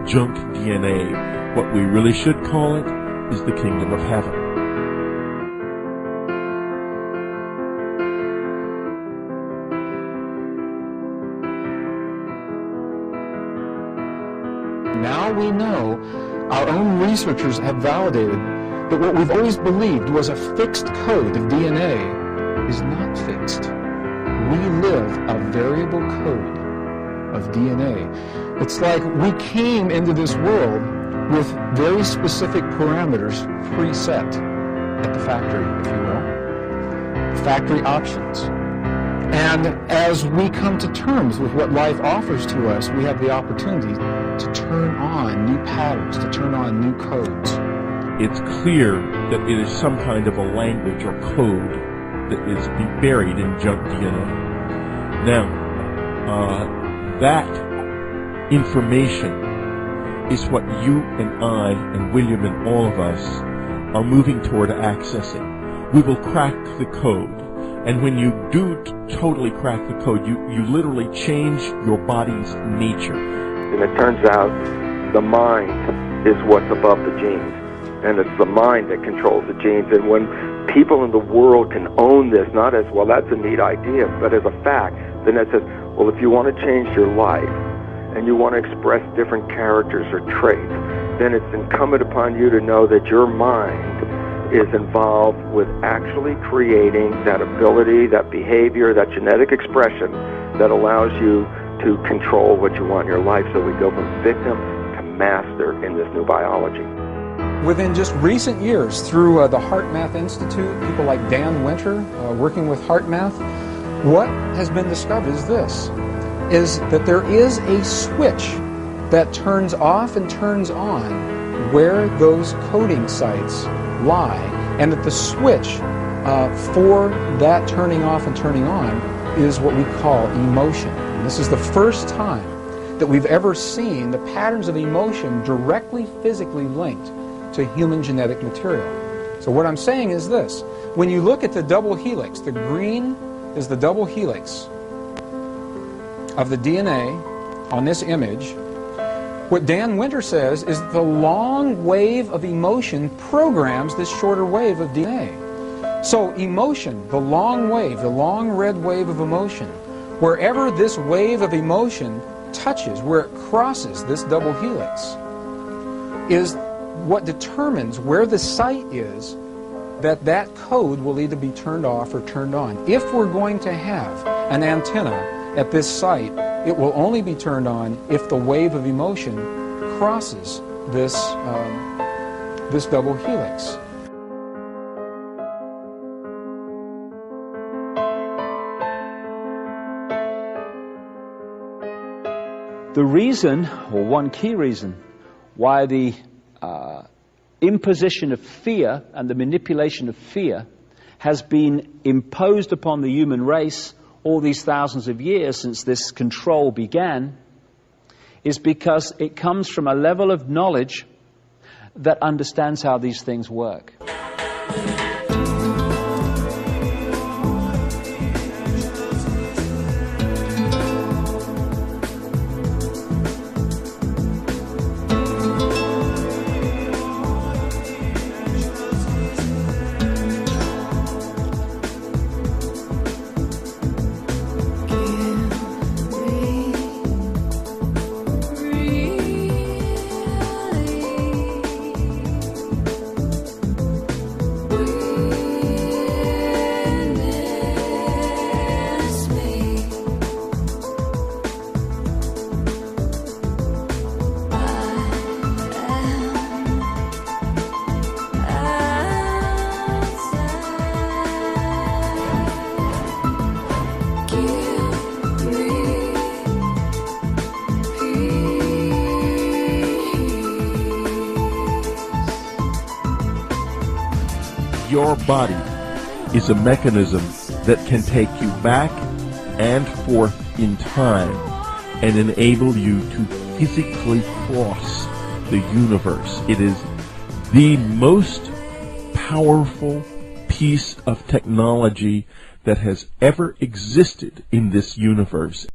junk DNA. What we really should call it is the kingdom of heaven. Now we know, our own researchers have validated that what we've always believed was a fixed code of DNA is not fixed. We live a variable code of DNA. It's like we came into this world with very specific parameters preset at the factory, if you will. Factory options. And as we come to terms with what life offers to us, we have the opportunity to turn on new patterns, to turn on new codes. It's clear that it is some kind of a language or code that is buried in junk DNA. Now, that information is what you and I and William and all of us are moving toward accessing. We will crack the code. And when you do totally crack the code, you literally change your body's nature. And it turns out the mind is what's above the genes. And it's the mind that controls the genes. And when people in the world can own this, not as, well, that's a neat idea, but as a fact, then it says, well, if you want to change your life and you want to express different characters or traits, then it's incumbent upon you to know that your mind is involved with actually creating that ability, that behavior, that genetic expression that allows you to control what you want in your life. So we go from victim to master in this new biology. Within just recent years, through the HeartMath Institute, people like Dan Winter working with HeartMath, what has been discovered is this, is that there is a switch that turns off and turns on where those coding sites lie, and that the switch for that turning off and turning on is what we call emotion. And this is the first time that we've ever seen the patterns of emotion directly physically linked to human genetic material. So what I'm saying is this: when you look at the double helix, the green is the double helix of the DNA on this image. What Dan Winter says is the long wave of emotion programs this shorter wave of DNA. So emotion, the long wave, the long red wave of emotion, wherever this wave of emotion touches, where it crosses this double helix, is what determines where the site is that code will either be turned off or turned on. If we're going to have an antenna at this site, it will only be turned on if the wave of emotion crosses this, this double helix. The reason, or one key reason, why the imposition of fear and the manipulation of fear has been imposed upon the human race all these thousands of years since this control began is because it comes from a level of knowledge that understands how these things work. Your body is a mechanism that can take you back and forth in time and enable you to physically cross the universe. It is the most powerful piece of technology that has ever existed in this universe.